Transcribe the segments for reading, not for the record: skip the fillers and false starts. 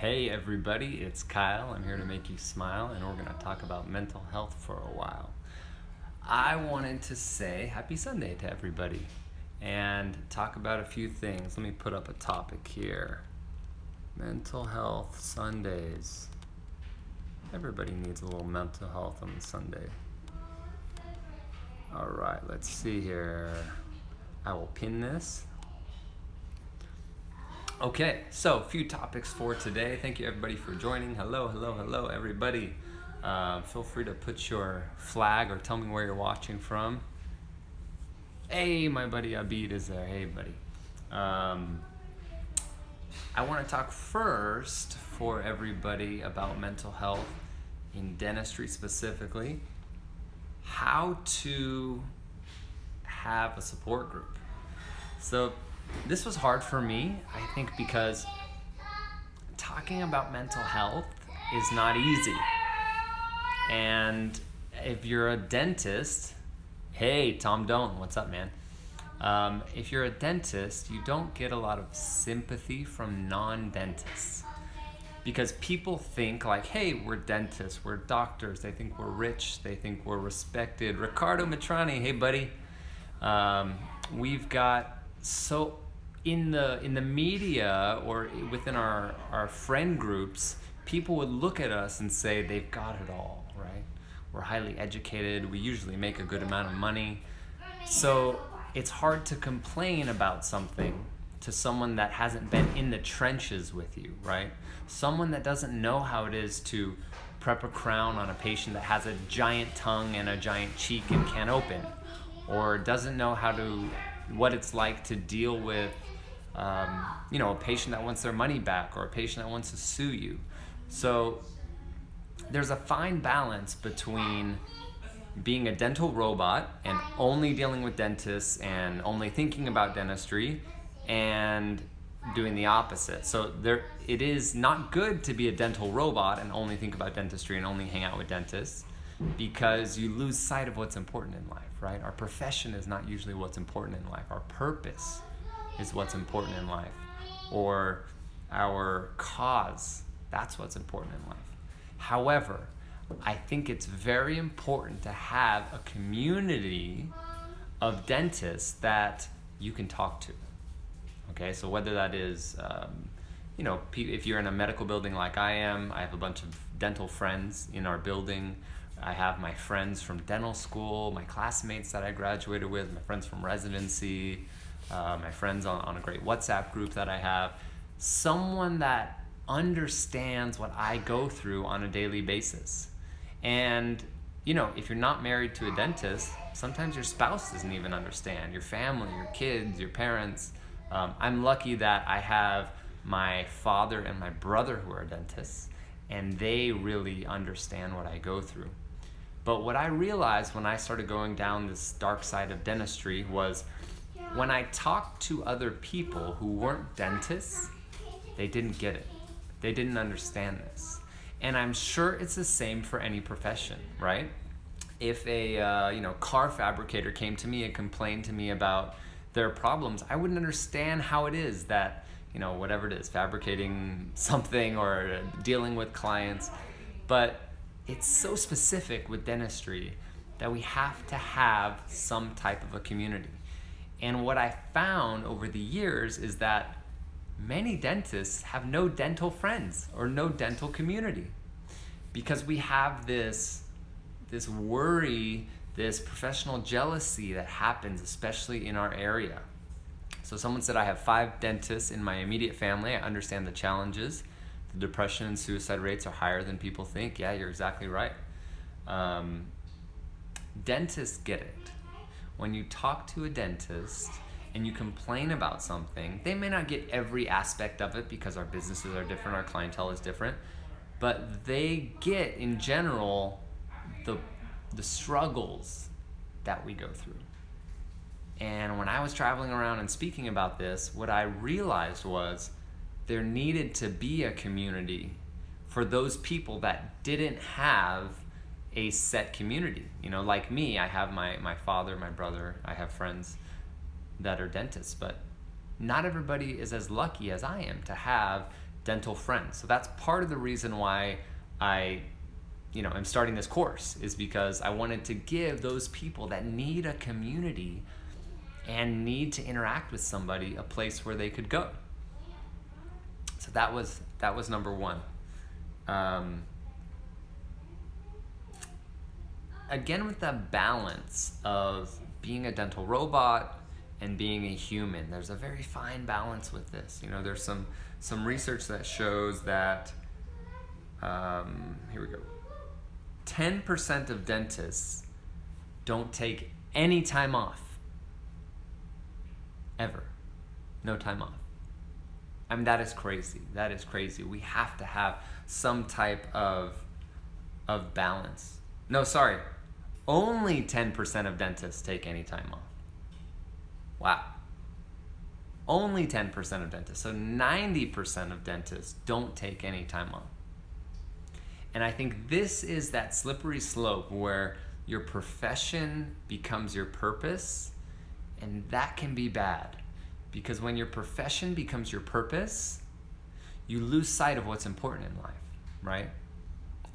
Hey everybody, it's Kyle. I'm here to make you smile, and we're going to talk about mental health for a while. I wanted to say happy Sunday to everybody and talk about a few things. Let me put up a topic here. Mental health Sundays. Everybody needs a little mental health on Sunday. All right, let's see here. I will pin this. Okay, so a few topics for today. Thank you everybody for joining. Hello everybody. Feel free to put your flag or tell me where you're watching from. Hey, my buddy Abid is there. Hey, buddy. I want to talk first for everybody about mental health in dentistry specifically. How to have a support group. So this was hard for me, I think, because talking about mental health is not easy. And if you're a dentist, hey, Tom Doan, what's up, man? If you're a dentist, you don't get a lot of sympathy from non-dentists. Because people think like, hey, we're dentists, we're doctors, they think we're rich, they think we're respected. Ricardo Mitrani, hey, buddy. We've got so in the media or within our friend groups, people would look at us and say they've got it all, right? We're highly educated, we usually make a good amount of money. So it's hard to complain about something to someone that hasn't been in the trenches with you, right? Someone that doesn't know how it is to prep a crown on a patient that has a giant tongue and a giant cheek and can't open, or doesn't know what it's like to deal with a patient that wants their money back or a patient that wants to sue you. So there's a fine balance between being a dental robot and only dealing with dentists and only thinking about dentistry and doing the opposite. So it is not good to be a dental robot and only think about dentistry and only hang out with dentists, because you lose sight of what's important in life, right? Our profession is not usually what's important in life. Our purpose is what's important in life, or our cause. That's what's important in life. However, I think it's very important to have a community of dentists that you can talk to. Okay, so whether that is, if you're in a medical building like I am, I have a bunch of dental friends in our building. I have my friends from dental school, my classmates that I graduated with, my friends from residency, my friends on a great WhatsApp group that I have. Someone that understands what I go through on a daily basis. And, if you're not married to a dentist, sometimes your spouse doesn't even understand, your family, your kids, your parents. I'm lucky that I have my father and my brother who are dentists, and they really understand what I go through. But what I realized when I started going down this dark side of dentistry was when I talked to other people who weren't dentists, they didn't get it. They didn't understand this. And I'm sure it's the same for any profession, right? If a car fabricator came to me and complained to me about their problems, I wouldn't understand how it is that, whatever it is, fabricating something or dealing with clients. But it's so specific with dentistry that we have to have some type of a community. And what I found over the years is that many dentists have no dental friends or no dental community, because we have this worry, this professional jealousy that happens, especially in our area. So someone said, I have 5 dentists in my immediate family. I understand the challenges. The depression and suicide rates are higher than people think. Yeah, you're exactly right. Dentists get it. When you talk to a dentist and you complain about something, they may not get every aspect of it because our businesses are different, our clientele is different, but they get, in general, the struggles that we go through. And when I was traveling around and speaking about this, what I realized was there needed to be a community for those people that didn't have a set community. Like me, I have my father, my brother, I have friends that are dentists, but not everybody is as lucky as I am to have dental friends. So that's part of the reason why I am starting this course, is because I wanted to give those people that need a community and need to interact with somebody a place where they could go. So that was number one. Again, with that balance of being a dental robot and being a human, there's a very fine balance with this. There's some research that shows that, here we go, 10% of dentists don't take any time off. Ever. No time off. I mean, that is crazy. That is crazy. We have to have some type of balance. No, sorry. Only 10% of dentists take any time off. Wow. Only 10% of dentists. So 90% of dentists don't take any time off. And I think this is that slippery slope where your profession becomes your purpose, and that can be bad. Because when your profession becomes your purpose, you lose sight of what's important in life, right?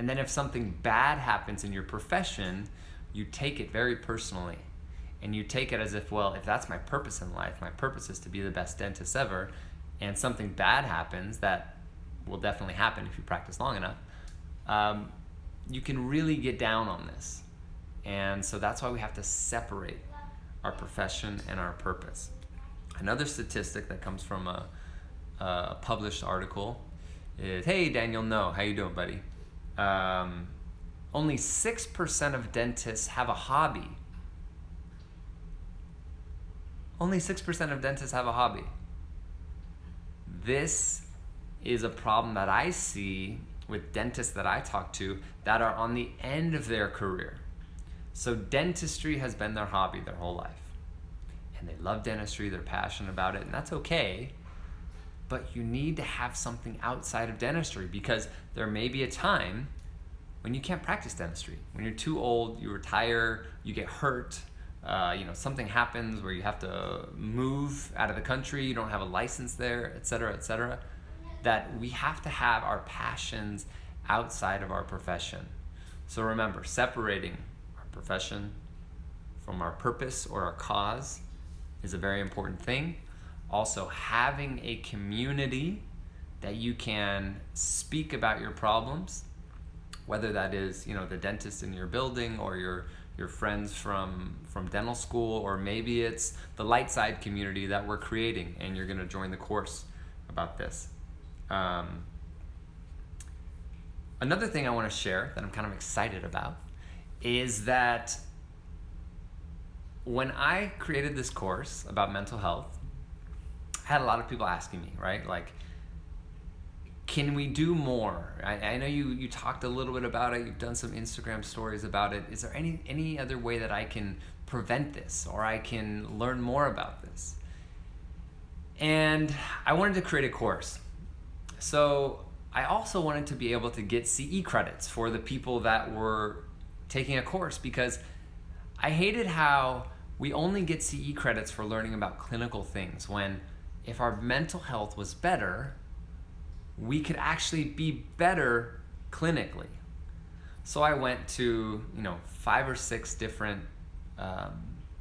And then if something bad happens in your profession, you take it very personally. And you take it as if, well, if that's my purpose in life, my purpose is to be the best dentist ever, and something bad happens, that will definitely happen if you practice long enough, you can really get down on this. And so that's why we have to separate our profession and our purpose. Another statistic that comes from a published article is, hey, Daniel, no, how you doing, buddy? Only 6% of dentists have a hobby. Only 6% of dentists have a hobby. This is a problem that I see with dentists that I talk to that are on the end of their career. So dentistry has been their hobby their whole life. And they love dentistry, they're passionate about it, and that's okay. But you need to have something outside of dentistry, because there may be a time when you can't practice dentistry. When you're too old, you retire, you get hurt, something happens where you have to move out of the country, you don't have a license there, et cetera, that we have to have our passions outside of our profession. So remember, separating our profession from our purpose or our cause is a very important thing. Also, having a community that you can speak about your problems, whether that is, the dentist in your building or your friends from dental school, or maybe it's the light side community that we're creating and you're gonna join the course about this. Another thing I wanna share that I'm kind of excited about is that when I created this course about mental health, I had a lot of people asking me, right? Like, can we do more? I know you talked a little bit about it. You've done some Instagram stories about it. Is there any other way that I can prevent this, or I can learn more about this? And I wanted to create a course. So I also wanted to be able to get CE credits for the people that were taking a course, because I hated how we only get CE credits for learning about clinical things, when if our mental health was better, we could actually be better clinically. So I went to 5 or 6 different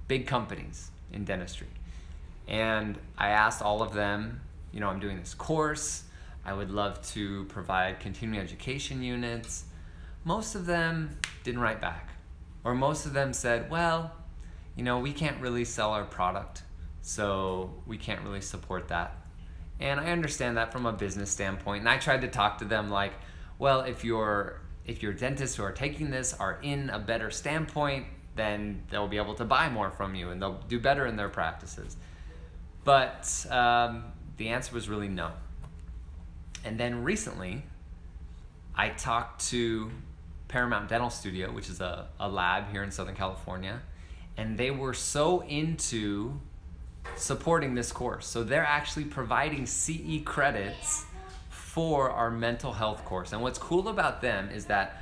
big companies in dentistry, and I asked all of them, I'm doing this course, I would love to provide continuing education units. Most of them didn't write back, or most of them said, well, we can't really sell our product, so we can't really support that. And I understand that from a business standpoint. And I tried to talk to them like, well, if your dentists who are taking this are in a better standpoint, then they'll be able to buy more from you and they'll do better in their practices. But the answer was really no. And then recently, I talked to Paramount Dental Studio, which is a lab here in Southern California, and they were so into supporting this course. So they're actually providing CE credits for our mental health course. And what's cool about them is that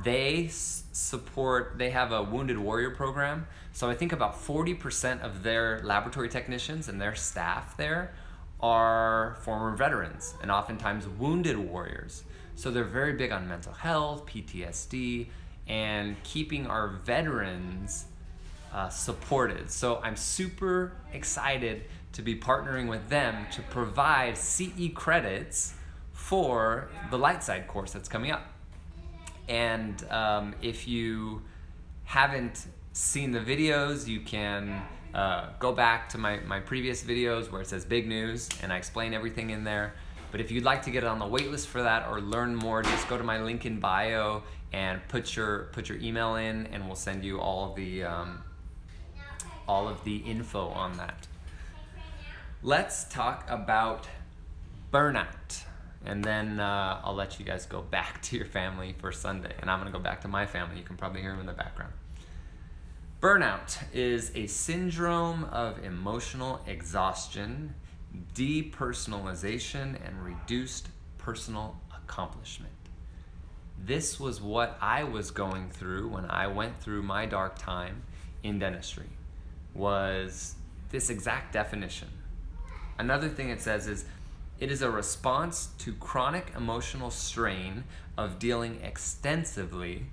they have a Wounded Warrior program. So I think about 40% of their laboratory technicians and their staff there are former veterans and oftentimes wounded warriors. So they're very big on mental health, PTSD, and keeping our veterans supported. So I'm super excited to be partnering with them to provide CE credits for the light side course that's coming up. And if you haven't seen the videos, you can go back to my previous videos where it says big news and I explain everything in there. But if you'd like to get on the wait list for that or learn more, just go to my link in bio and put your email in, and we'll send you all of the info on that. Let's talk about burnout, and then I'll let you guys go back to your family for Sunday, and I'm gonna go back to my family. You can probably hear them in the background. Burnout is a syndrome of emotional exhaustion, depersonalization, and reduced personal accomplishment. This was what I was going through when I went through my dark time in dentistry, was this exact definition. Another thing it says is, it is a response to chronic emotional strain of dealing extensively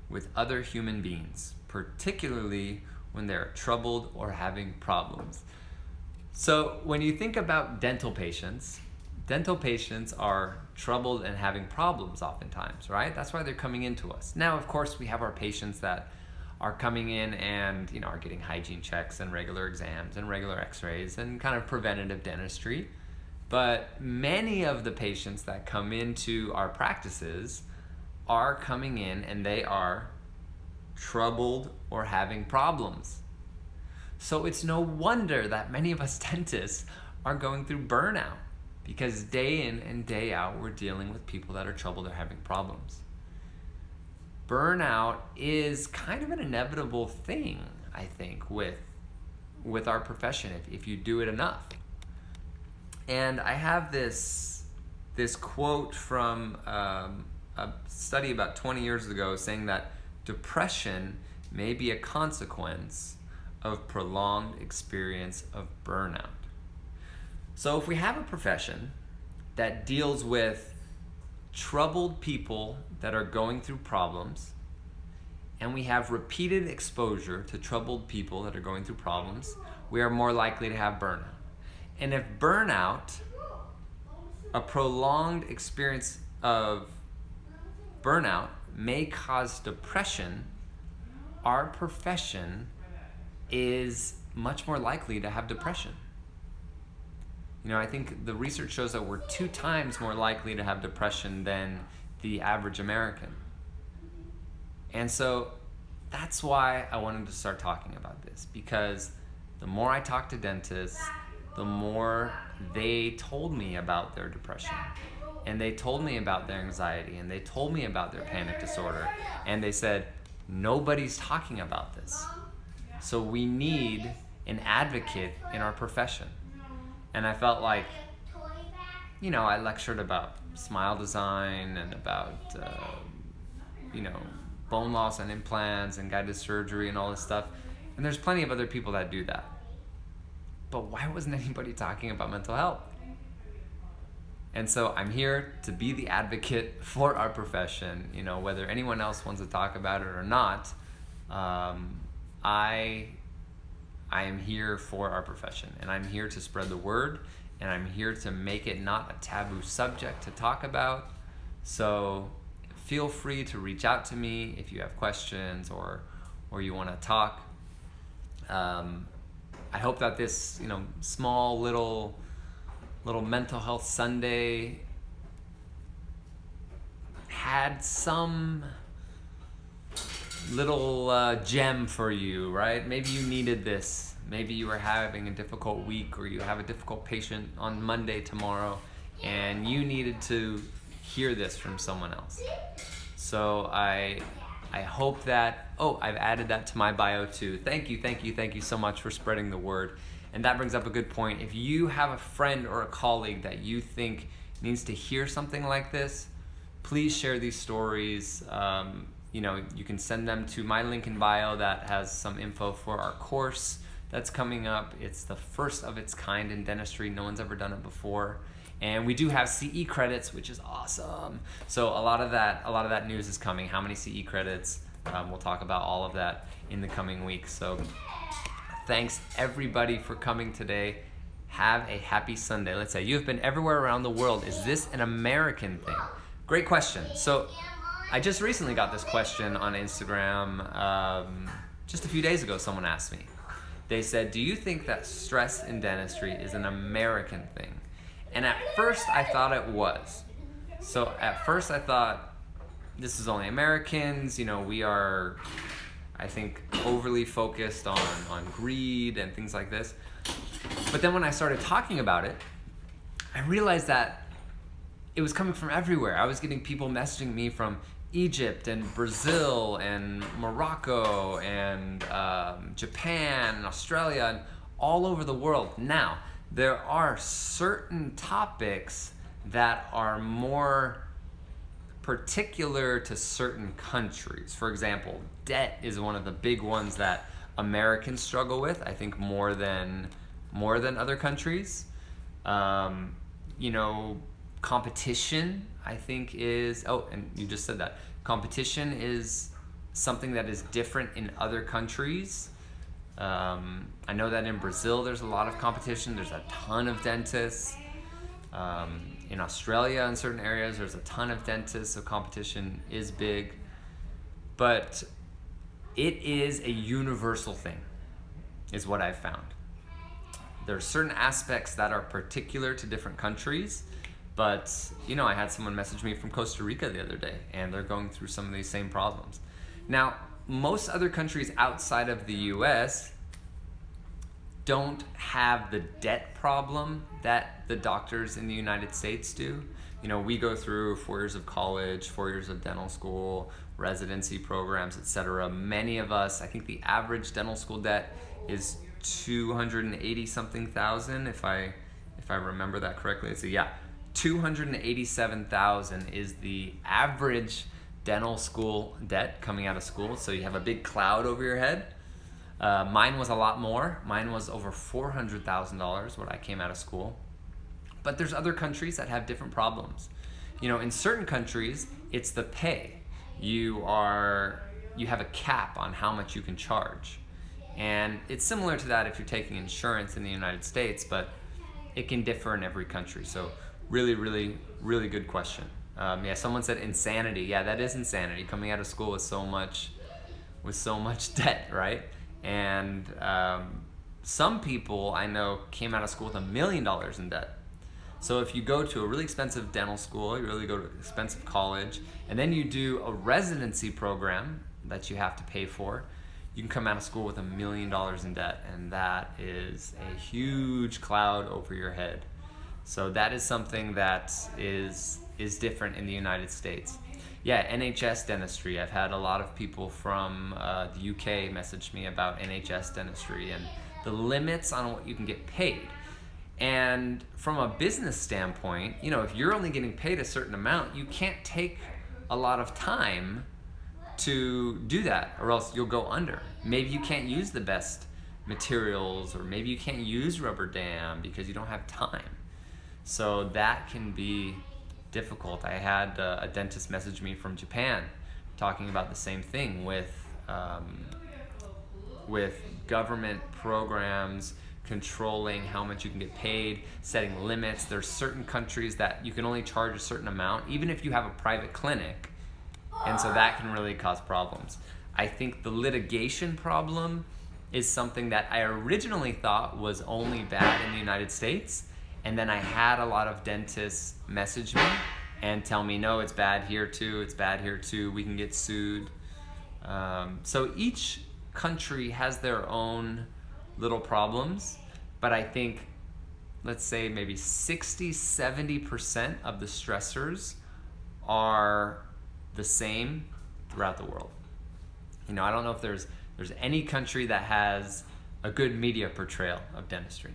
with other human beings, particularly when they're troubled or having problems. So when you think about dental patients are troubled and having problems oftentimes, right? That's why they're coming into us. Now, of course, we have our patients that are coming in and are getting hygiene checks and regular exams and regular x-rays and kind of preventative dentistry. But many of the patients that come into our practices are coming in and they are troubled or having problems. So it's no wonder that many of us dentists are going through burnout, because day in and day out we're dealing with people that are troubled or having problems. Burnout is kind of an inevitable thing, I think, with our profession if you do it enough. And I have this quote from a study about 20 years ago saying that depression may be a consequence of prolonged experience of burnout. So if we have a profession that deals with troubled people that are going through problems, and we have repeated exposure to troubled people that are going through problems, we are more likely to have burnout. And if burnout, a prolonged experience of burnout, may cause depression, our profession is much more likely to have depression. I think the research shows that we're 2 times more likely to have depression than the average American. And so that's why I wanted to start talking about this, because the more I talk to dentists, the more they told me about their depression, and they told me about their anxiety, and they told me about their panic disorder, and they said, nobody's talking about this. So we need an advocate in our profession. And I felt like, I lectured about smile design and about, bone loss and implants and guided surgery and all this stuff. And there's plenty of other people that do that. But why wasn't anybody talking about mental health? And so I'm here to be the advocate for our profession. Whether anyone else wants to talk about it or not, I am here for our profession, and I'm here to spread the word, and I'm here to make it not a taboo subject to talk about. So feel free to reach out to me if you have questions or you want to talk. I hope that this small little mental health Sunday had some little gem for you, right? Maybe you needed this. Maybe you were having a difficult week, or you have a difficult patient on Monday tomorrow, and you needed to hear this from someone else. So I hope that, I've added that to my bio too. Thank you so much for spreading the word. And that brings up a good point. If you have a friend or a colleague that you think needs to hear something like this, please share these stories. You can send them to my link in bio that has some info for our course. that's coming up. It's the first of its kind in dentistry. No one's ever done it before. And we do have CE credits, which is awesome. So a lot of that news is coming. How many CE credits? We'll talk about all of that in the coming weeks. So thanks everybody for coming today. Have a happy Sunday. Let's say you have been everywhere around the world. Is this an American thing? Great question. So I just recently got this question on Instagram. Just a few days ago, someone asked me. They said, do you think that stress in dentistry is an American thing? And at first I thought it was. So at first I thought, this is only Americans, we are, I think, overly focused on greed and things like this. But then when I started talking about it, I realized that it was coming from everywhere. I was getting people messaging me from Egypt and Brazil and Morocco and Japan and Australia and all over the world. Now, there are certain topics that are more particular to certain countries. For example, debt is one of the big ones that Americans struggle with, I think more than other countries. Competition, I think is, and you just said that. Competition is something that is different in other countries. I know that in Brazil there's a lot of competition. There's a ton of dentists. In Australia, in certain areas, there's a ton of dentists, so competition is big. But it is a universal thing, is what I've found. There are certain aspects that are particular to different countries, but I had someone message me from Costa Rica the other day, and they're going through some of these same problems. Now, most other countries outside of the US don't have the debt problem that the doctors in the United States do. We go through 4 years of college, 4 years of dental school, residency programs, etc. Many of us, I think the average dental school debt is 280 something thousand, if I remember that correctly. So yeah, 287,000 is the average dental school debt coming out of school. So you have a big cloud over your head. Mine was a lot more. Mine was over $400,000 when I came out of school. But there's other countries that have different problems. In certain countries, it's the pay. You have a cap on how much you can charge. And it's similar to that if you're taking insurance in the United States, but it can differ in every country. So really, really, really good question. Someone said insanity. Yeah, that is insanity. Coming out of school with so much debt, right? And some people I know came out of school with $1 million in debt. So if you go to a really expensive dental school, you really go to an expensive college, and then you do a residency program that you have to pay for, you can come out of school with $1 million in debt, and that is a huge cloud over your head. So that is something that is different in the United States. Yeah, NHS dentistry. I've had a lot of people from the UK message me about NHS dentistry and the limits on what you can get paid. And from a business standpoint, if you're only getting paid a certain amount, you can't take a lot of time to do that, or else you'll go under. Maybe you can't use the best materials, or maybe you can't use rubber dam because you don't have time. So that can be difficult. I had a dentist message me from Japan talking about the same thing with government programs controlling how much you can get paid, setting limits. There's certain countries that you can only charge a certain amount, even if you have a private clinic. And so that can really cause problems. I think the litigation problem is something that I originally thought was only bad in the United States. And then I had a lot of dentists message me and tell me, no, it's bad here too, we can get sued. So each country has their own little problems, but I think, let's say maybe 60-70% of the stressors are the same throughout the world. I don't know if there's any country that has a good media portrayal of dentistry.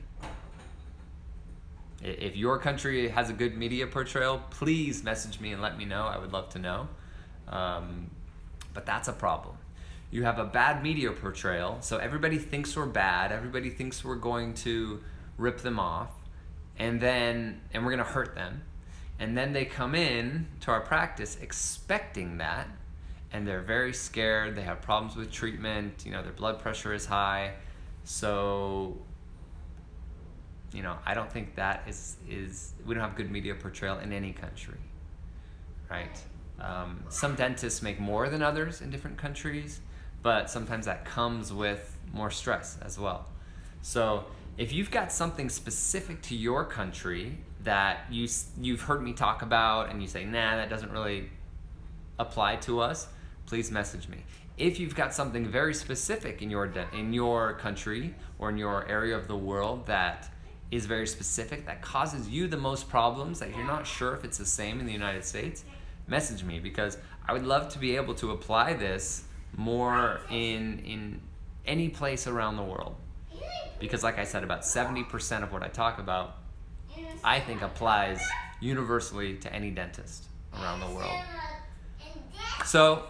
If your country has a good media portrayal, please message me and let me know. I would love to know. But that's a problem. You have a bad media portrayal, so everybody thinks we're bad, everybody thinks we're going to rip them off, and we're going to hurt them. And then they come in to our practice expecting that, and they're very scared, they have problems with treatment, their blood pressure is high. So, I don't think that is we don't have good media portrayal in any country, right? Some dentists make more than others in different countries, but sometimes that comes with more stress as well. So if you've got something specific to your country that you've heard me talk about and you say, nah, that doesn't really apply to us, please message me. If you've got something very specific in your country or in your area of the world that is very specific, that causes you the most problems, that you're not sure if it's the same in the United States, message me, because I would love to be able to apply this more in any place around the world. Because like I said, about 70% of what I talk about, I think applies universally to any dentist around the world. So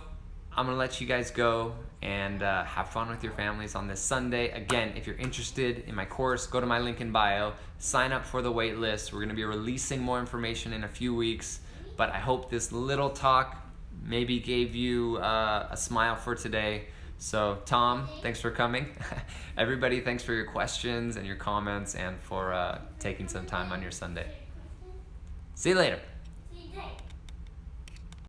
I'm going to let you guys go and have fun with your families on this Sunday. Again, if you're interested in my course, go to my link in bio, sign up for the wait list. We're going to be releasing more information in a few weeks, but I hope this little talk maybe gave you a smile for today. So Tom, thanks for coming. Everybody, thanks for your questions and your comments and for taking some time on your Sunday. See you later.